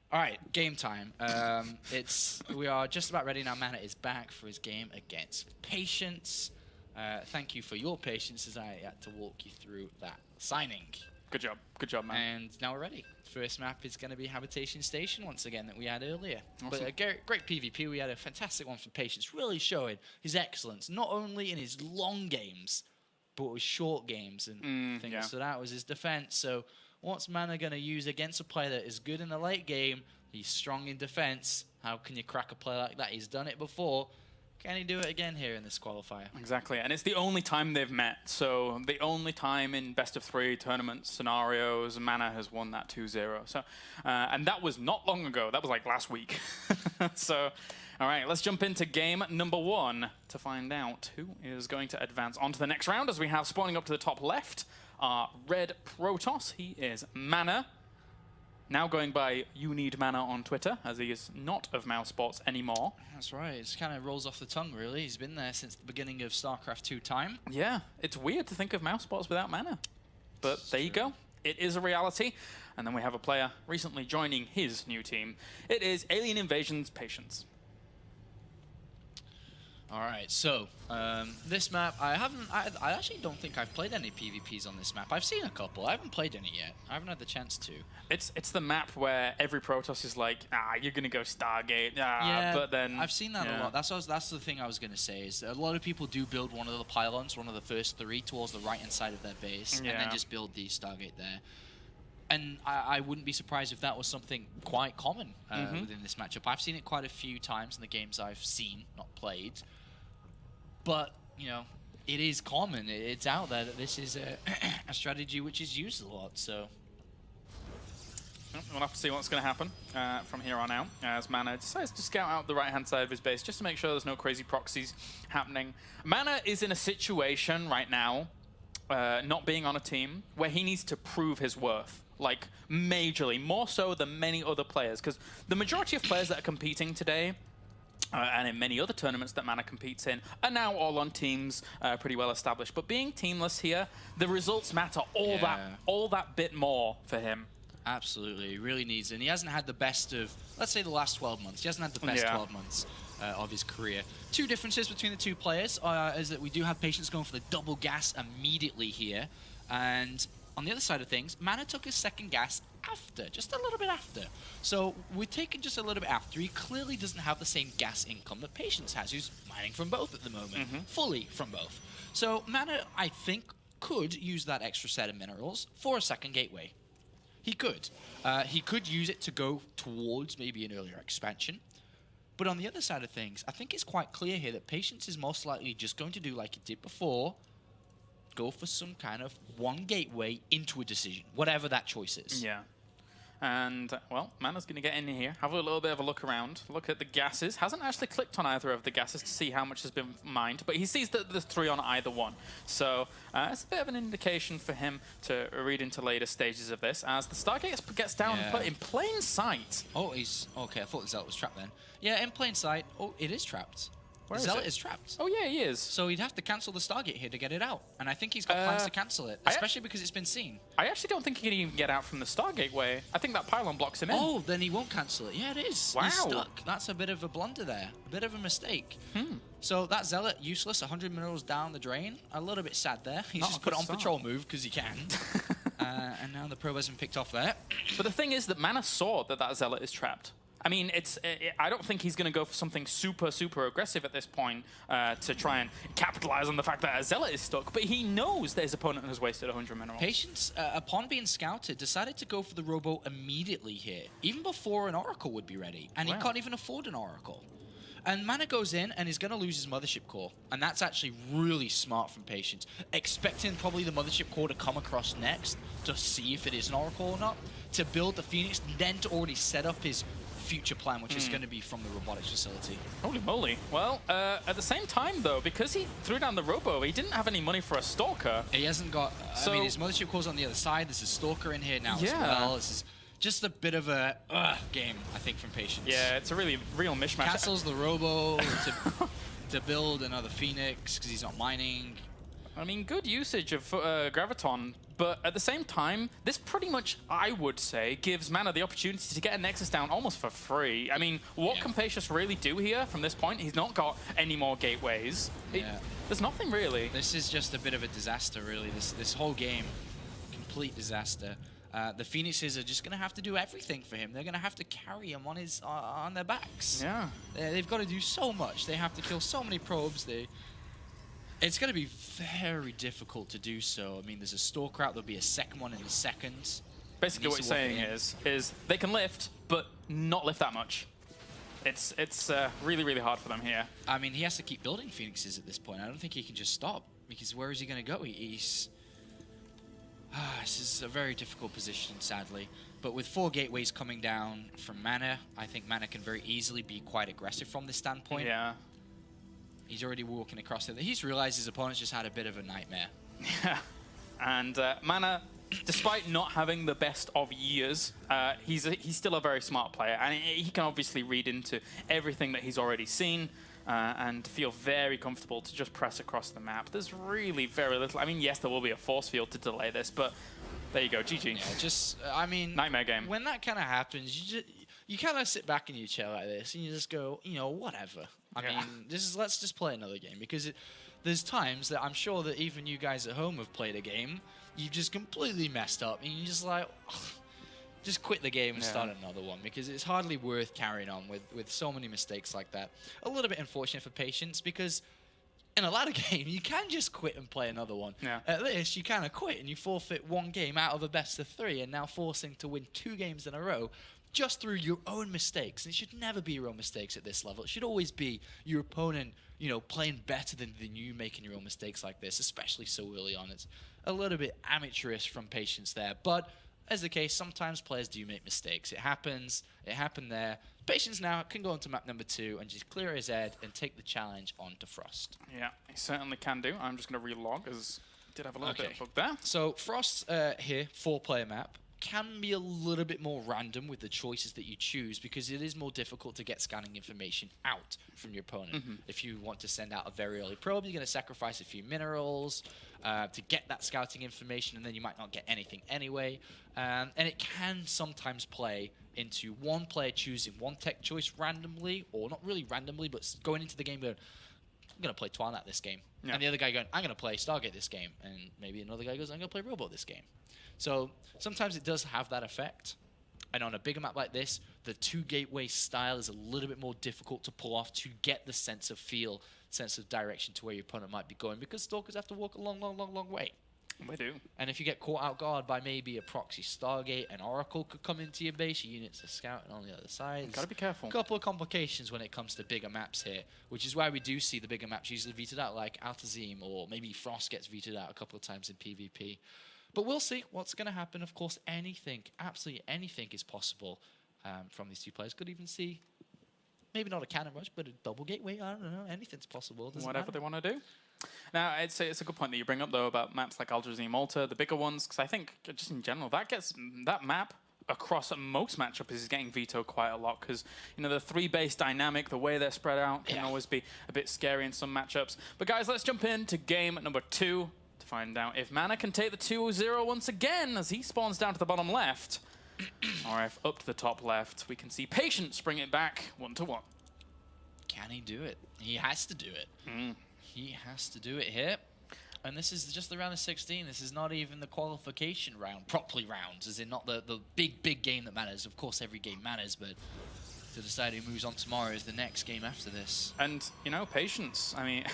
All right, game time. We are just about ready now. MaNa is back for his game against Patience. Thank you for your patience as I had to walk you through that signing. Good job, man. And now we're ready. First map is going to be Habitation Station once again that we had earlier. Awesome. But a great PvP. We had a fantastic one for Patience, really showing his excellence, not only in his long games, but with short games and things. Yeah. So that was his defense. So what's MaNa going to use against a player that is good in the late game? He's strong in defense. How can you crack a player like that? He's done it before. Can he do it again here in this qualifier? Exactly, and it's the only time they've met. So the only time in best-of-3 tournament scenarios, MaNa has won that 2-0. So, and that was not long ago. That was like last week. So, all right, let's jump into game number 1 to find out who is going to advance on to the next round. As we have spawning up to the top left, our Red Protoss. He is MaNa. Now going by You Need MaNa on Twitter, as he is not of mousesports anymore. That's right. It just kind of rolls off the tongue, really. He's been there since the beginning of StarCraft 2 time. Yeah, it's weird to think of mousesports without MaNa. But there you go. It is a reality. And then we have a player recently joining his new team. It is Alien Invasion's Patience. All right, so this map, I actually don't think I've played any PvPs on this map. I've seen a couple. I haven't played any yet. I haven't had the chance to. It's the map where every Protoss is like, you're gonna go Stargate. Yeah, but then I've seen that a lot. That's the thing I was gonna say is that a lot of people do build one of the pylons, one of the first 3 towards the right hand side of their base, and then just build the Stargate there. And I wouldn't be surprised if that was something quite common within this matchup. I've seen it quite a few times in the games I've seen, not played. But, you know, it is common. It's out there that this is a strategy which is used a lot, so... We'll have to see what's going to happen from here on out, as MaNa decides to scout out the right-hand side of his base just to make sure there's no crazy proxies happening. MaNa is in a situation right now, not being on a team, where he needs to prove his worth. Like, majorly, more so than many other players, because the majority of players that are competing today and in many other tournaments that MaNa competes in, are now all on teams, pretty well established. But being teamless here, the results matter all that bit more for him. Absolutely, he really needs it. And he hasn't had the best of, let's say, the last 12 months. He hasn't had the best 12 months of his career. Two differences between the two players is that we do have Patience going for the double gas immediately here. And on the other side of things, MaNa took his second gas after, just a little bit after. So we're taking just a little bit after. He clearly doesn't have the same gas income that Patience has, who's mining from both at the moment, fully from both. So MaNa, I think, could use that extra set of minerals for a second gateway. He could. He could use it to go towards maybe an earlier expansion. But on the other side of things, I think it's quite clear here that Patience is most likely just going to do like he did before, go for some kind of one gateway into a decision, whatever that choice is. Yeah. And, well, MaNa's going to get in here, have a little bit of a look around, look at the gases. Hasn't actually clicked on either of the gases to see how much has been mined, but he sees that there's 3 on either one. So it's a bit of an indication for him to read into later stages of this, as the Stargate gets down and put in plain sight. Oh, he's... Okay, I thought the Zealot was trapped then. Yeah, in plain sight. Oh, it is trapped. Where the is Zealot it? is trapped. Oh, yeah, he is. So he'd have to cancel the Stargate here to get it out. And I think he's got plans to cancel it, especially because it's been seen. I actually don't think he can even get out from the Stargate way. I think that pylon blocks him in. Oh, then he won't cancel it. Yeah, it is. Wow. He's stuck. That's a bit of a blunder there. A bit of a mistake. So that Zealot, useless, 100 minerals down the drain. A little bit sad there. He's just put it on patrol move because he can. And now the probe has been picked off there. But the thing is that MaNa saw that that Zealot is trapped. I mean, I don't think he's going to go for something super, super aggressive at this point to try and capitalize on the fact that a Zealot is stuck, but he knows that his opponent has wasted 100 minerals. Patience, upon being scouted, decided to go for the Robo immediately here, even before an Oracle would be ready, and he can't even afford an Oracle. And MaNa goes in and is going to lose his Mothership Core, and that's actually really smart from Patience, expecting probably the Mothership Core to come across next to see if it is an Oracle or not, to build the Phoenix, then to already set up his future plan, which is going to be from the robotics facility. Holy moly. Well, at the same time, though, because he threw down the Robo, he didn't have any money for a Stalker. He hasn't got... I mean, his Mothership Core's on the other side. There's a Stalker in here now as well. This is just a bit of a game, I think, from Patience. Yeah, it's a really real mishmash. Cancels the Robo to build another Phoenix because he's not mining. I mean, good usage of Graviton But at the same time, this pretty much, I would say, gives MaNa the opportunity to get a Nexus down almost for free. I mean, what can Patience really do here from this point? He's not got any more gateways. There's nothing really. This is just a bit of a disaster, really. This whole game, complete disaster. The Phoenixes are just going to have to do everything for him. They're going to have to carry him on their backs. Yeah. They've got to do so much. They have to kill so many probes. It's going to be very difficult to do so. I mean, there's a Stalker out. There'll be a second one in a second. Basically what you're saying is they can lift, but not lift that much. It's really, really hard for them here. I mean, he has to keep building Phoenixes at this point. I don't think he can just stop, because where is he going to go? This is a very difficult position, sadly. But with 4 gateways coming down from MaNa, I think MaNa can very easily be quite aggressive from this standpoint. Yeah. He's already walking across it. He's realized his opponent's just had a bit of a nightmare. Yeah. And MaNa, despite not having the best of years, he's still a very smart player. And he can obviously read into everything that he's already seen and feel very comfortable to just press across the map. There's really very little. I mean, yes, there will be a force field to delay this, but there you go, GG. Yeah, I mean, nightmare game. When that kind of happens, you kind of sit back in your chair like this and you just go, whatever. I mean, let's just play another game, because there's times that I'm sure that even you guys at home have played a game, you've just completely messed up, and you're just like, just quit the game and start another one, because it's hardly worth carrying on with so many mistakes like that. A little bit unfortunate for Patience, because in a ladder game, you can just quit and play another one. Yeah. At this, you kind of quit and you forfeit 1 game out of a best of 3, and now forcing to win 2 games in a row just through your own mistakes. And it should never be your own mistakes at this level. It should always be your opponent, playing better than you making your own mistakes like this, especially so early on. It's a little bit amateurish from Patience there, but as the case, sometimes players do make mistakes. It happens. It happened there. Patience now can go into map number 2 and just clear his head and take the challenge onto Frost. Yeah, he certainly can do. I'm just going to relog, as I did have a little bit of bug there. So Frost here, 4-player map, can be a little bit more random with the choices that you choose, because it is more difficult to get scanning information out from your opponent. If you want to send out a very early probe, you're going to sacrifice a few minerals to get that scouting information, and then you might not get anything anyway. And it can sometimes play into one player choosing one tech choice randomly, or not really randomly, but going into the game going, I'm going to play Twilight this game. Yeah. And the other guy going, I'm going to play Stargate this game. And maybe another guy goes, I'm going to play Robot this game. So sometimes it does have that effect. And on a bigger map like this, the 2 gateway style is a little bit more difficult to pull off to get the sense of feel, sense of direction to where your opponent might be going, because Stalkers have to walk a long, long, long, long way. We do. And if you get caught out guard by maybe a proxy Stargate, an Oracle could come into your base, your units are scouting on the other side. Gotta be careful. A couple of complications when it comes to bigger maps here, which is why we do see the bigger maps usually vetoed out, like Altazim, or maybe Frost gets vetoed out a couple of times in PvP. But we'll see what's going to happen. Of course, anything, absolutely anything is possible from these 2 players. Could even see, maybe not a cannon rush, but a double gateway. I don't know. Anything's possible. Whatever they want to do. Now, I'd say it's a good point that you bring up, though, about maps like Altazim, Malta, the bigger ones, because I think, just in general, that map across most matchups is getting vetoed quite a lot, because, the 3-base dynamic, the way they're spread out, can always be a bit scary in some matchups. But, guys, let's jump into game number 2. Find out if MaNa can take the 2-0 once again, as he spawns down to the bottom left. Or if up to the top left, we can see Patience bring it back 1-1. Can he do it? He has to do it. He has to do it here. And this is just the round of 16. This is not even the qualification round, properly rounds, as in not the big game that matters. Of course, every game matters, but to decide who moves on tomorrow is the next game after this. And, Patience, I mean,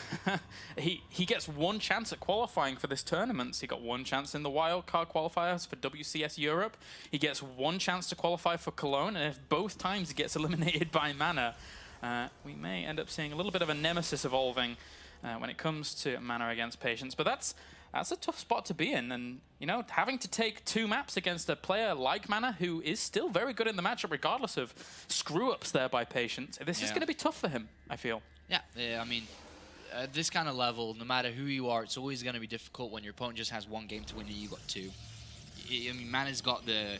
he gets 1 chance at qualifying for this tournament. He got 1 chance in the wildcard qualifiers for WCS Europe. He gets 1 chance to qualify for Cologne, and if both times he gets eliminated by MaNa, we may end up seeing a little bit of a nemesis evolving when it comes to MaNa against Patience. But that's a tough spot to be in, and having to take 2 maps against a player like MaNa, who is still very good in the matchup regardless of screw-ups there by Patience. This is going to be tough for him, I feel. Yeah, I mean, at this kind of level, no matter who you are, it's always going to be difficult when your opponent just has 1 game to win and you got 2. I mean, MaNa's got the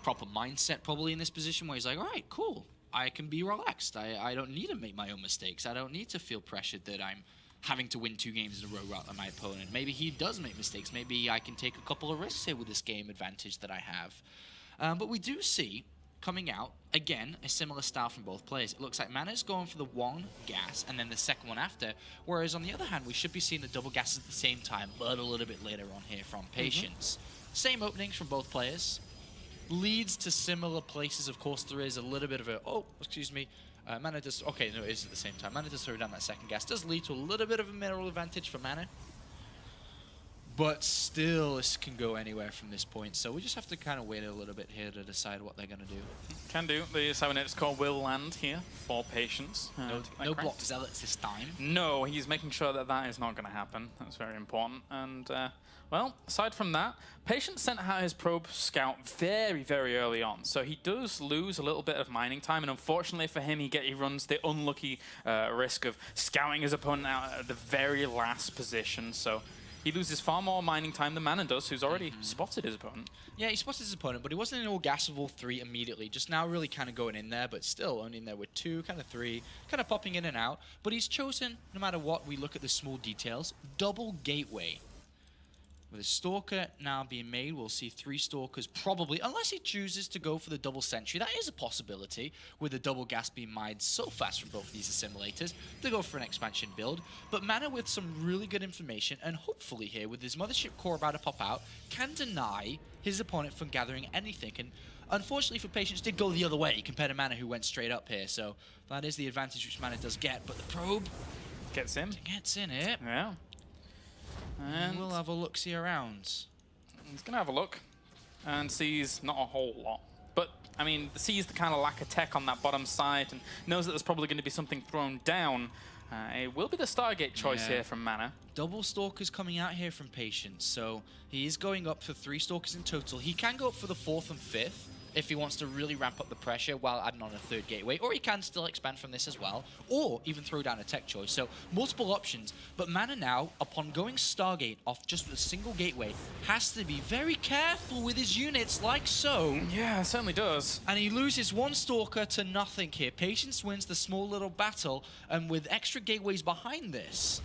proper mindset probably in this position, where he's like, all right, cool, I can be relaxed. I don't need to make my own mistakes. I don't need to feel pressured that I'm having to win 2 games in a row rather than my opponent. Maybe he does make mistakes. Maybe I can take a couple of risks here with this game advantage that I have. But we do see, coming out, again, a similar style from both players. It looks like MaNa's going for the 1 gas and then the second one after, whereas on the other hand, we should be seeing the double gas at the same time, but a little bit later on here from Patience. Same openings from both players. Leads to similar places. Of course, there is a little bit of a... Oh, excuse me. MaNa does... Okay, no, it is at the same time. MaNa does throw down that second gas. Does lead to a little bit of a mineral advantage for MaNa. But still, this can go anywhere from this point. So we just have to kind of wait a little bit here to decide what they're going to do. Can do. The 7-8 score will land here for Patience. No block zealots this time. No, he's making sure that that is not going to happen. That's very important. And, well, aside from that, Patience sent out his probe scout very, very early on. So he does lose a little bit of mining time. And unfortunately for him, he runs the unlucky risk of scouting his opponent out at the very last position. So he loses far more mining time than MaNa does, who's already spotted his opponent. Yeah, he spotted his opponent, but he wasn't in all gas of all 3 immediately. Just now really kind of going in there, but still only in there with 2, kind of 3, kind of popping in and out. But he's chosen, no matter what, we look at the small details, double gateway. With a Stalker now being made, we'll see 3 Stalkers probably, unless he chooses to go for the double sentry. That is a possibility, with the double gas being mined so fast from both of these assimilators, to go for an expansion build. But MaNa with some really good information, and hopefully here, with his Mothership Core about to pop out, can deny his opponent from gathering anything. And unfortunately for Patience, did go the other way compared to MaNa, who went straight up here. So that is the advantage which MaNa does get, but the probe gets in. Gets in it. Yeah. And we'll have a look-see around. He's going to have a look and sees not a whole lot. But, I mean, sees the kind of lack of tech on that bottom side and knows that there's probably going to be something thrown down. It will be the Stargate choice here from MaNa. Double Stalkers coming out here from Patience, so he is going up for 3 Stalkers in total. He can go up for the 4th and 5th if he wants to really ramp up the pressure while adding on a 3rd gateway, or he can still expand from this as well, or even throw down a tech choice. So multiple options, but MaNa now, upon going Stargate off just with a single gateway, has to be very careful with his units, like so. Yeah, it certainly does. And he loses 1 Stalker to nothing here. Patience wins the small little battle, and with extra gateways behind this,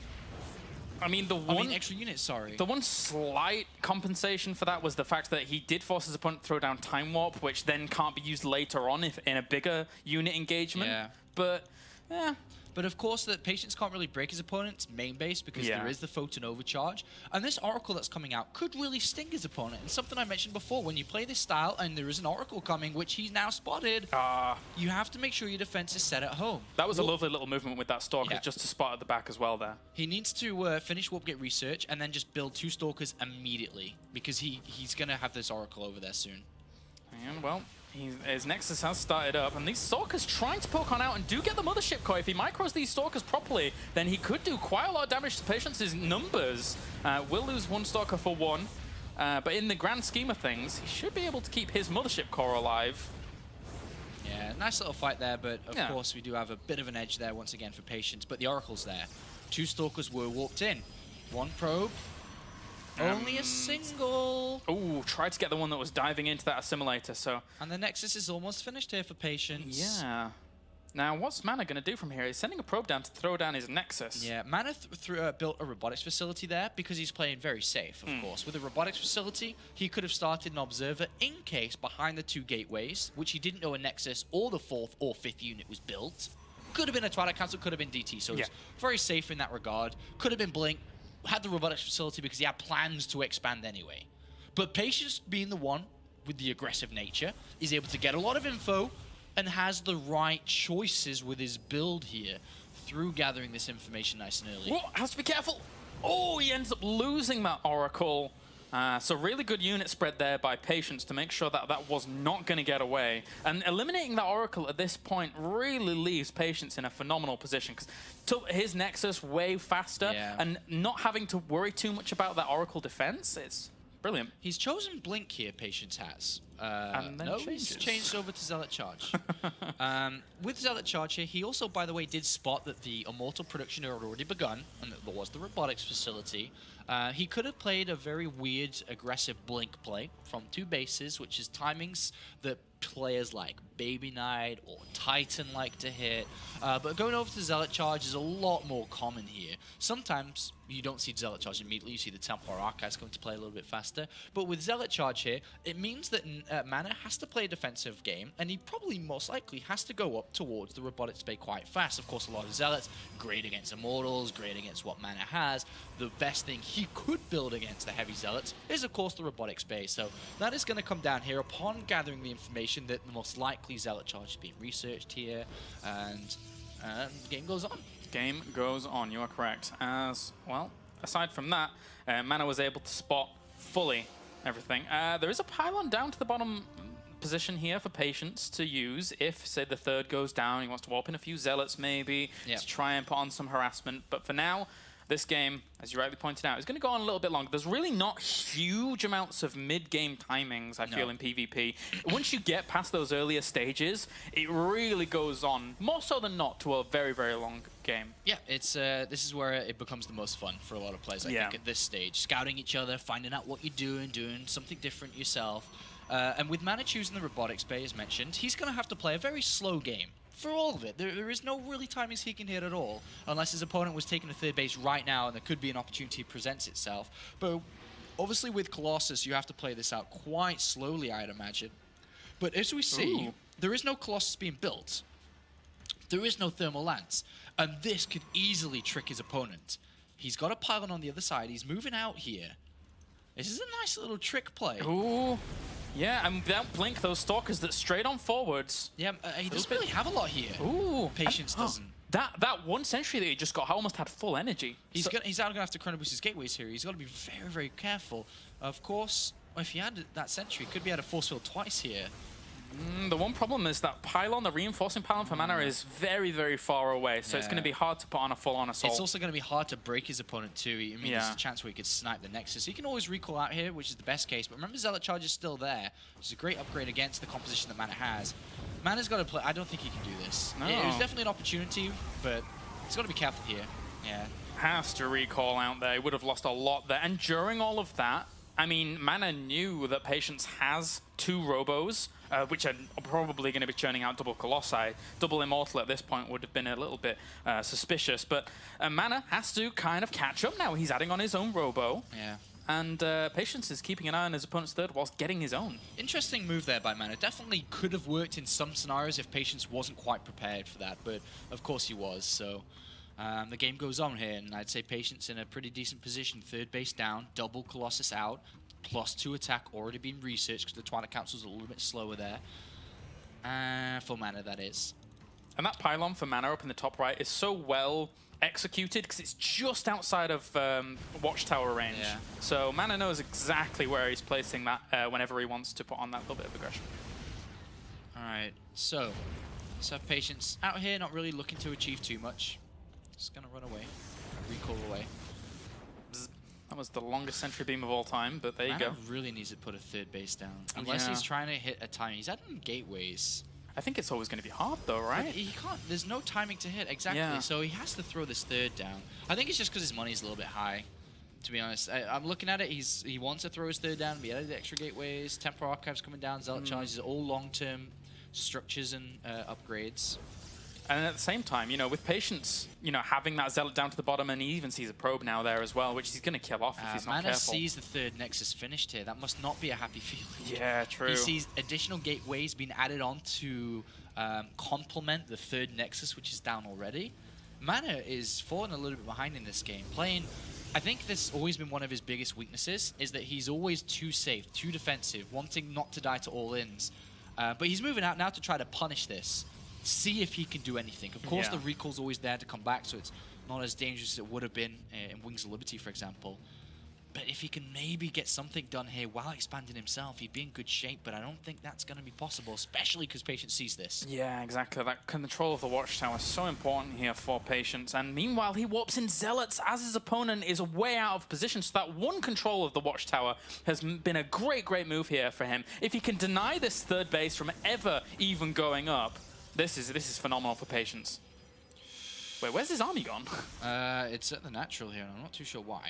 I mean, extra units, sorry. The one slight compensation for that was the fact that he did force his opponent to throw down Time Warp, which then can't be used later on if in a bigger unit engagement. Yeah. But, yeah. But of course, that Patience can't really break his opponent's main base because there is the Photon Overcharge. And this Oracle that's coming out could really sting his opponent. And something I mentioned before, when you play this style and there is an Oracle coming, which he's now spotted, you have to make sure your defense is set at home. That was a lovely little movement with that Stalker, just to spot at the back as well there. He needs to finish Warp Gate research and then just build 2 Stalkers immediately, because he's going to have this Oracle over there soon. And, well, his Nexus has started up, and these Stalkers trying to poke on out and do get the Mothership Core. If he micros these Stalkers properly, then he could do quite a lot of damage to Patience's numbers. Will lose 1 Stalker for 1, but in the grand scheme of things, he should be able to keep his Mothership Core alive. Yeah, nice little fight there, but of course we do have a bit of an edge there once again for Patience, but the Oracle's there. 2 Stalkers were warped in. 1 probe. Only a single. Oh, tried to get the one that was diving into that assimilator, so. And the Nexus is almost finished here for Patience. Yeah. Now, what's MaNa going to do from here? He's sending a probe down to throw down his Nexus. Yeah, MaNa built a robotics facility there because he's playing very safe, of course. With a robotics facility, he could have started an observer in case behind the 2 gateways, which he didn't know a Nexus or the 4th or 5th unit was built. Could have been a Twilight Council, could have been DT, so it's very safe in that regard. Could have been Blink. Had the robotics facility because he had plans to expand anyway. But Patience, being the one with the aggressive nature, is able to get a lot of info and has the right choices with his build here through gathering this information nice and early. Whoa, has to be careful. Oh, he ends up losing that Oracle. So really good unit spread there by Patience to make sure that that was not going to get away. And eliminating that Oracle at this point really leaves Patience in a phenomenal position, because took his Nexus way faster and not having to worry too much about that Oracle defense. It's brilliant. He's chosen Blink here, Patience has. And then no, changes. he's changed over to Zealot Charge. With Zealot Charge here, he also, by the way, did spot that the Immortal production had already begun, and that there was the robotics facility. He could have played a very weird, aggressive blink play from 2 bases, which is timings that players like Baby Knight or Titan like to hit. But going over to Zealot Charge is a lot more common here. Sometimes you don't see Zealot Charge immediately, you see the Templar Archives come to play a little bit faster. But with Zealot Charge here, it means that MaNa has to play a defensive game, and he probably most likely has to go up towards the robotics bay quite fast. Of course, a lot of Zealots, great against Immortals, great against what MaNa has. The best thing he could build against the heavy Zealots is, of course, the robotics bay. So that is going to come down here upon gathering the information that the most likely Zealot Charge is being researched here, and the game goes on. Game goes on, you are correct. As well, aside from that, MaNa was able to spot fully everything. There is a pylon down to the bottom position here for Patience to use if, say, the third goes down. He wants to warp in a few Zealots maybe to try and put on some harassment. But for now, this game, as you rightly pointed out, is going to go on a little bit longer. There's really not huge amounts of mid-game timings, I feel, in PvP. Once you get past those earlier stages, it really goes on, more so than not, to a very, very long game. Yeah, it's this is where it becomes the most fun for a lot of players, I think, at this stage. Scouting each other, finding out what you're doing something different yourself. And with MaNa choosing the robotics bay, as mentioned, he's going to have to play a very slow game. For all of it, there is no really timings he can hit at all, unless his opponent was taking a third base right now and there could be an opportunity presents itself. But obviously with Colossus, you have to play this out quite slowly, I'd imagine. But as we see, there is no Colossus being built. There is no Thermal Lance. And this could easily trick his opponent. He's got a pylon on the other side. He's moving out here. This is a nice little trick play. Ooh. Yeah, and without Blink, those Stalkers that straight on forwards. Yeah, he doesn't really have a lot here. Ooh. Patience doesn't. That one sentry that he just got almost had full energy. He's now going to have to chrono boost his gateways here. He's got to be very, very careful. Of course, if he had that sentry, he could be able to force field twice here. The one problem is that pylon, the reinforcing pylon for MaNa, is very, very far away, so it's going to be hard to put on a full-on assault. It's also going to be hard to break his opponent too. I mean, there's a chance where he could snipe the Nexus. He can always recall out here, which is the best case, but remember Zealot Charge is still there, which is a great upgrade against the composition that MaNa has. MaNa's got to play. I don't think he can do this. No. It was definitely an opportunity, but he's got to be careful here. Yeah. Has to recall out there. He would have lost a lot there. And during all of that, I mean, MaNa knew that Patience has 2 Robos, which are probably going to be churning out double Colossi. Double Immortal at this point would have been a little bit suspicious. But MaNa has to kind of catch up now. He's adding on his own Robo. Yeah. And Patience is keeping an eye on his opponent's third whilst getting his own. Interesting move there by MaNa. Definitely could have worked in some scenarios if Patience wasn't quite prepared for that. But of course he was. So the game goes on here. And I'd say Patience in a pretty decent position. Third base down. Double Colossus out. +2 attack already being researched because the Twilight Council's a little bit slower there. For MaNa, that is. And that pylon for MaNa up in the top right is so well executed because it's just outside of Watchtower range. Yeah. So MaNa knows exactly where he's placing that whenever he wants to put on that little bit of aggression. Alright, so let's have Patience out here, not really looking to achieve too much. Just gonna run away, recall away. That was the longest sentry beam of all time, but there you go. Really needs to put a third base down. Unless he's trying to hit a timing. He's adding gateways. I think it's always going to be hard though, right? He can't, there's no timing to hit, exactly. Yeah. So he has to throw this third down. I think it's just because his money's a little bit high, to be honest. I'm looking at it, he wants to throw his third down, but he added the extra gateways, Temporal Archives coming down, Zealot Charges, all long-term structures and upgrades. And at the same time, you know, with Patience, you know, having that Zealot down to the bottom, and he even sees a probe now there as well, which he's going to kill off if he's not MaNa careful. sees the third Nexus finished here. That must not be a happy feeling. Yeah, true. He sees additional gateways being added on to complement the third Nexus, which is down already. MaNa is falling a little bit behind in this game. I think this has always been one of his biggest weaknesses, is that he's always too safe, too defensive, wanting not to die to all-ins. But he's moving out now to try to punish this. See if he can do anything. Of course, the recall's always there to come back, so it's not as dangerous as it would have been in Wings of Liberty, for example. But if he can maybe get something done here while expanding himself, he'd be in good shape, but I don't think that's going to be possible, especially because Patience sees this. Yeah, exactly. That control of the Watchtower is so important here for Patience. And meanwhile, he warps in Zealots as his opponent is way out of position. So that one control of the Watchtower has been a great, great move here for him. If he can deny this third base from ever even going up, this is phenomenal for Patience. Wait, where's his army gone? It's at the natural here, and I'm not too sure why.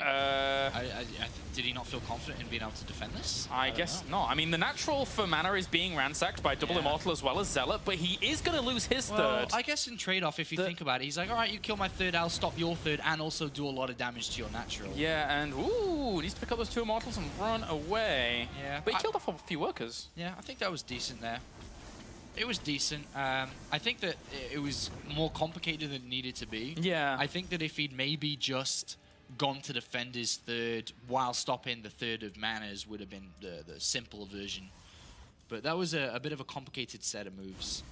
Did he not feel confident in being able to defend this? I guess not. I mean, the natural for MaNa is being ransacked by Double Immortal as well as Zealot, but he is going to lose his third. I guess in trade-off, if you think about it, he's like, all right, you kill my third, I'll stop your third, and also do a lot of damage to your natural. Yeah, and ooh, needs to pick up those 2 Immortals and run away. Yeah, but he killed off a few workers. Yeah, I think that was decent there. It was decent. I think that it was more complicated than it needed to be. Yeah. I think that if he'd maybe just gone to defend his third while stopping the third of MaNa's would have been the simple version. But that was a bit of a complicated set of moves.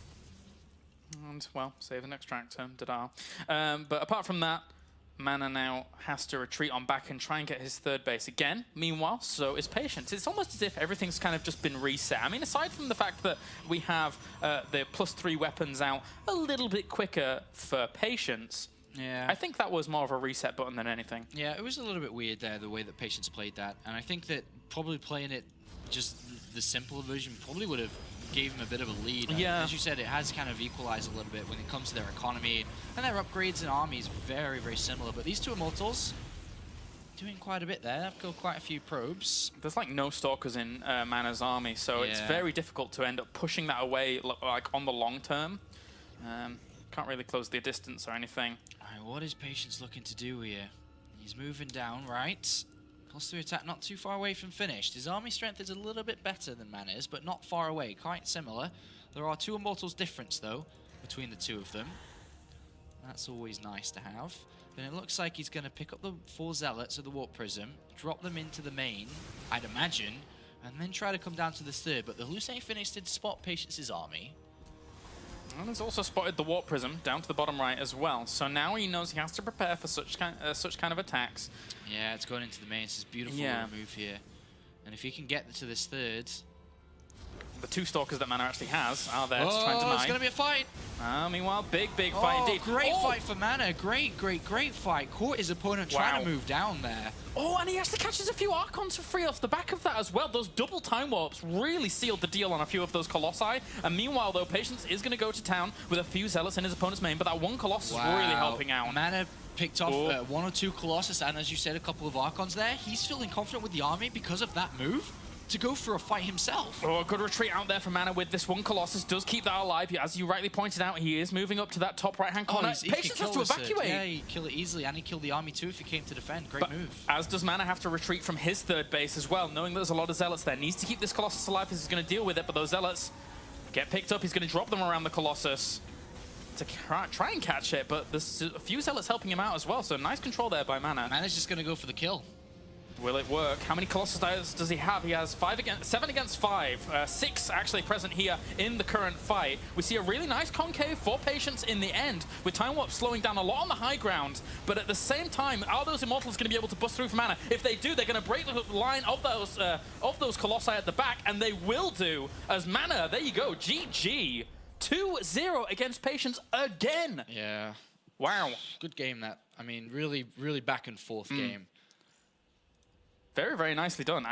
And, well, save an extractor, da-da. But apart from that, MaNa now has to retreat on back and try and get his third base again. Meanwhile, so is Patience. It's almost as if everything's kind of just been reset. I mean, aside from the fact that we have the +3 weapons out a little bit quicker for Patience, yeah, I think that was more of a reset button than anything. Yeah, it was a little bit weird there, the way that Patience played that. And I think that probably playing it just the simpler version probably would have gave him a bit of a lead. Yeah. As you said, it has kind of equalized a little bit when it comes to their economy. And their upgrades and armies very, very similar. But these 2 Immortals doing quite a bit there. They've killed quite a few probes. There's like no Stalkers in MaNa's army, so it's very difficult to end up pushing that away like on the long term. Can't really close the distance or anything. All right, what is Patience looking to do here? He's moving down, right? +3 attack, not too far away from finished. His army strength is a little bit better than MaNa's, but not far away, quite similar. There are 2 Immortals difference, though, between the 2 of them. That's always nice to have. Then it looks like he's going to pick up the 4 Zealots of the Warp Prism, drop them into the main, I'd imagine, and then try to come down to the third. But the Hallucinate Phoenix did spot Patience's army. And he's also spotted the Warp Prism down to the bottom right as well. So now he knows he has to prepare for such kind of attacks. Yeah, it's going into the main. It's this beautiful move here. And if he can get to this third... The 2 Stalkers that MaNa actually has are there to try and deny. It's going to be a fight. Meanwhile, big fight indeed. Great fight for MaNa. Great fight. Caught his opponent trying to move down there. Oh, and he actually catches a few Archons for free off the back of that as well. Those double time warps really sealed the deal on a few of those Colossi. And meanwhile, though, Patience is going to go to town with a few Zealots in his opponent's main, but that one Colossus is really helping out. MaNa picked off 1 or 2 Colossus, and as you said, a couple of Archons there. He's feeling confident with the army because of that move to go for a fight himself. Oh, a good retreat out there for MaNa with this one Colossus. Does keep that alive. As you rightly pointed out, he is moving up to that top right-hand corner. Patience has to evacuate. Yeah, he kill it easily, and he killed the army too if he came to defend. Great move. As does MaNa have to retreat from his third base as well, knowing there's a lot of Zealots there. Needs to keep this Colossus alive because he's going to deal with it, but those Zealots get picked up. He's going to drop them around the Colossus to try and catch it, but there's a few Zealots helping him out as well, so nice control there by MaNa. MaNa's just going to go for the kill. Will it work? How many Colossus does he have? He has 7 against 5. 6 actually present here in the current fight. We see a really nice concave for Patience in the end, with Time Warp slowing down a lot on the high ground. But at the same time, are those Immortals going to be able to bust through for MaNa? If they do, they're going to break the line of those Colossi at the back, and they will do, as MaNa, there you go, GG. 2-0 against Patience again. Yeah. Wow. Good game, that. I mean, really, really back and forth game. Very, very nicely done.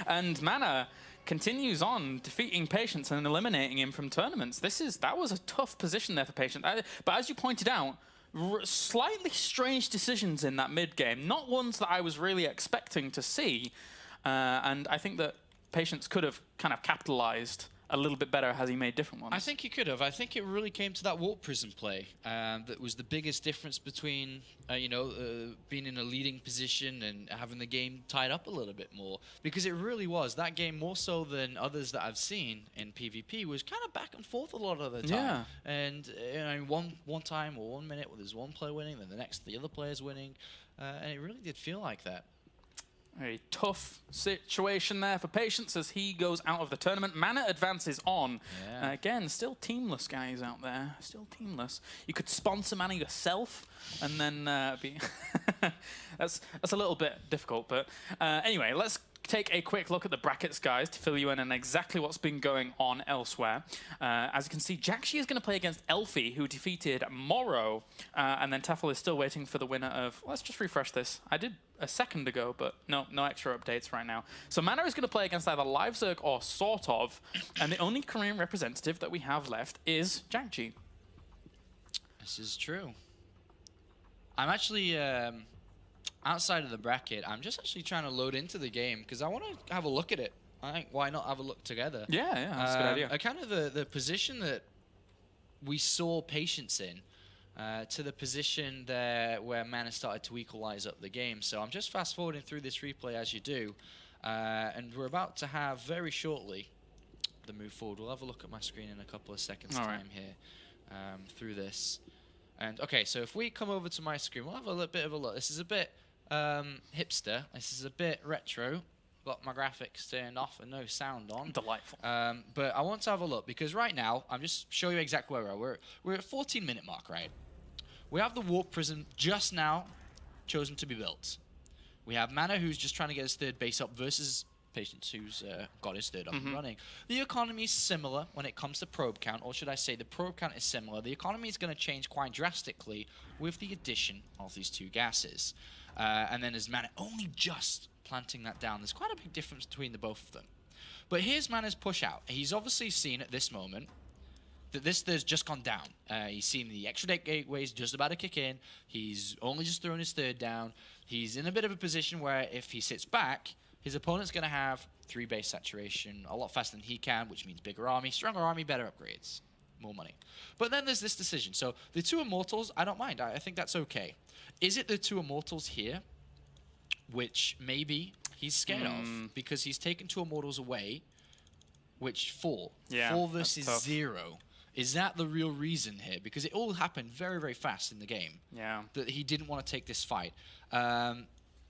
And MaNa continues on defeating Patience and eliminating him from tournaments. That was a tough position there for Patience. But as you pointed out, slightly strange decisions in that mid game, not ones that I was really expecting to see. And I think that Patience could have kind of capitalized a little bit better has he made different ones. I think he could have. I think it really came to that Warp Prism play that was the biggest difference between, being in a leading position and having the game tied up a little bit more. Because it really was. That game, more so than others that I've seen in PvP, was kind of back and forth a lot of the time. Yeah. And one time or 1 minute, there's one player winning, then the other player's winning. And it really did feel like that. A tough situation there for Patience as he goes out of the tournament. MaNa advances on. Yeah. Again, still teamless guys out there. Still teamless. You could sponsor MaNa yourself and then be... that's a little bit difficult. But anyway, let's take a quick look at the brackets, guys, to fill you in on exactly what's been going on elsewhere. As you can see, Jakshi is going to play against Elfie, who defeated Morrow. And then Tefel is still waiting for the winner of... Let's just refresh this. I did a second ago, but no extra updates right now. So MaNa is going to play against either LiveZerg or Sort of, and the only Korean representative that we have left is Jakshi. This is true. I'm actually, outside of the bracket, I'm just actually trying to load into the game, because I want to have a look at it. I think, why not have a look together? Yeah, that's a good idea. Kind of the position that we saw Patience in, to the position there where MaNa started to equalize up the game. So I'm just fast forwarding through this replay as you do, and we're about to have very shortly the move forward. We'll have a look at my screen in a couple of seconds time here through this. And okay, so if we come over to my screen, we'll have a little bit of a look. This is a bit hipster. This is a bit retro. Got my graphics turned off and no sound on. Delightful. But I want to have a look because right now, I'm just showing you exactly where we are. We're at 14-minute mark, right? We have the Warp Prism just now chosen to be built. We have MaNa, who's just trying to get his third base up, versus Patience, who's got his third up and running. The economy is similar when it comes to probe count, or should I say the probe count is similar. The economy is going to change quite drastically with the addition of these two gases. And then as MaNa only just planting that down, there's quite a big difference between the both of them. But here's MaNa's push out. He's obviously seen at this moment that this third's just gone down. He's seen the extra deck gateways just about to kick in. He's only just thrown his third down. He's in a bit of a position where if he sits back, his opponent's going to have 3 base saturation a lot faster than he can, which means bigger army, stronger army, better upgrades, more money. But then there's this decision. So the 2 Immortals, I don't mind. I think that's okay. Is it the 2 Immortals here, which maybe he's scared of because he's taken 2 Immortals away, which 4. Yeah, 4 versus 0. Is that the real reason here? Because it all happened very, very fast in the game. Yeah. That he didn't want to take this fight.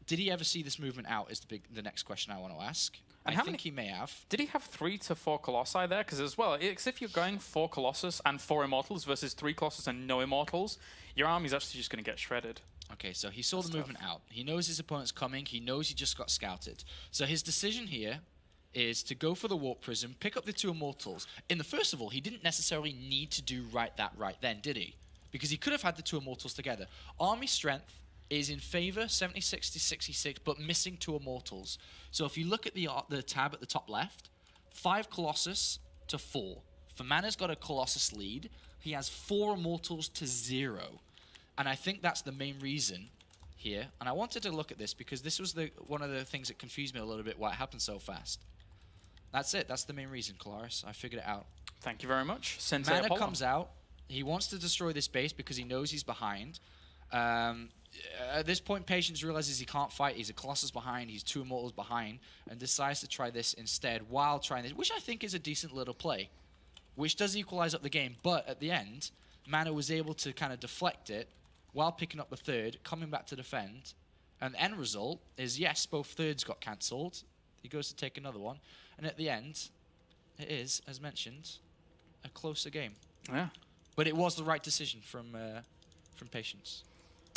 Did he ever see this movement out is the next question I want to ask. And I think he may have. Did he have 3 to 4 Colossi there? Because as well, it's if you're going 4 Colossus and 4 Immortals versus 3 Colossus and no Immortals, your army's actually just going to get shredded. Okay, so he saw the movement out. He knows his opponent's coming. He knows he just got scouted. So his decision here is to go for the Warp Prism, pick up the 2 Immortals. In the first of all, he didn't necessarily need to do that right then, did he? Because he could have had the 2 Immortals together. Army strength is in favor, 76 to 66, but missing 2 Immortals. So if you look at the tab at the top left, 5 Colossus to 4. For MaNa's got a Colossus lead. He has 4 Immortals to 0. And I think that's the main reason here. And I wanted to look at this because this was one of the things that confused me a little bit why it happened so fast. That's it. That's the main reason, Colaris. I figured it out. Thank you very much. Sensei MaNa Apollo comes out. He wants to destroy this base because he knows he's behind. At this point, Patience realizes he can't fight. He's a Colossus behind. He's 2 Immortals behind. And decides to try this instead while trying this, which I think is a decent little play. Which does equalize up the game. But at the end, MaNa was able to kind of deflect it while picking up the third, coming back to defend. And the end result is, yes, both thirds got cancelled. He goes to take another one. And at the end, it is, as mentioned, a closer game. Yeah. But it was the right decision from Patience.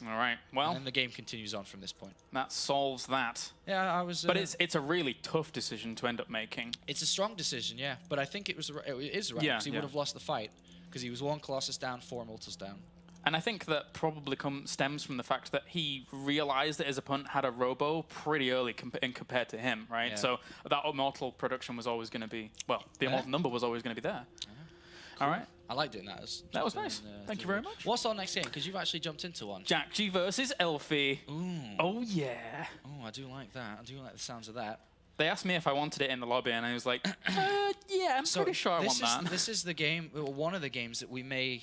All right. Well, and the game continues on from this point. That solves that. Yeah, I was. But it's a really tough decision to end up making. It's a strong decision, yeah. But I think it is right because he would have lost the fight because he was 1 Colossus down, 4 Immortals down. And I think that probably stems from the fact that he realized that his opponent had a Robo pretty early compared to him, right? Yeah. So that Immortal production was always going to be, well, the Immortal number was always going to be there. Cool. All right. I like doing that. That was nice. Thank you very much. What's our next game? Because you've actually jumped into one. Jakshi versus Elfie. Ooh. Oh, yeah. Oh, I do like that. I do like the sounds of that. They asked me if I wanted it in the lobby, and I was like, yeah, I'm pretty sure I want that. This is the game, one of the games that we may,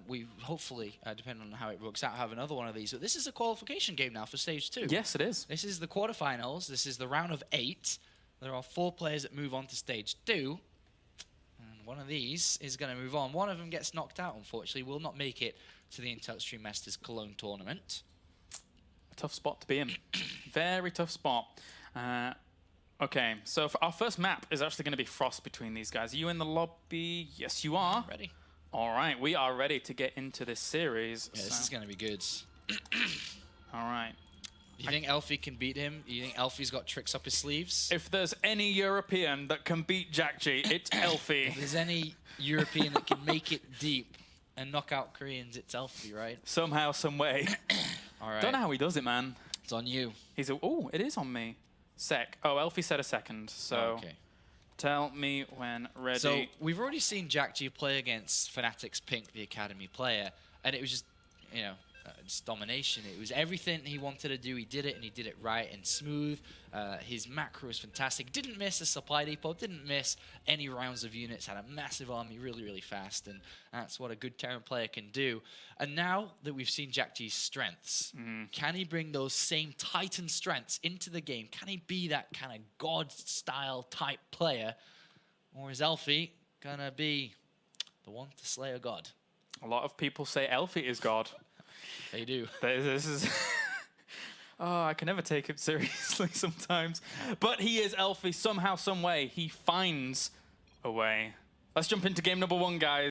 we hopefully, depending on how it works out, have another one of these. But this is a qualification game now for Stage 2. Yes, it is. This is the quarterfinals. This is the round of 8. There are 4 players that move on to Stage 2. And one of these is going to move on. One of them gets knocked out, unfortunately. Will not make it to the Intel Extreme Masters Cologne tournament. A tough spot to be in. Very tough spot. Okay, so for our first map is actually going to be Frost between these guys. Are you in the lobby? Yes, you are. Ready? All right, we are ready to get into this series. Yeah, this is going to be good. All right. Do you think Elfie can beat him? Do you think Elfie's got tricks up his sleeves? If there's any European that can beat Jack-G, it's Elfie. If there's any European that can make it deep and knock out Koreans, it's Elfie, right? Somehow, some way. All right. Don't know how he does it, man. It's on you. Oh, it is on me. Oh, Elfie said a second, so Okay. tell me when ready. So we've already seen Jack-G play against Fnatic's Pink, the Academy player, and it was just, you know, just domination. It was everything he wanted to do. He did it, and he did it right and smooth. His macro was fantastic. Didn't miss a supply depot. Didn't miss any rounds of units. Had a massive army, really, really fast, and that's what a good Terran player can do. And now that we've seen Jack-G's strengths, can he bring those same Titan strengths into the game? Can he be that kind of God-style type player, or is Elfie gonna be the one to slay a god? A lot of people say Elfie is God. They do. This is... Oh, I can never take him seriously sometimes. But he is Elfie somehow, some way. He finds a way. Let's jump into game number 1, guys.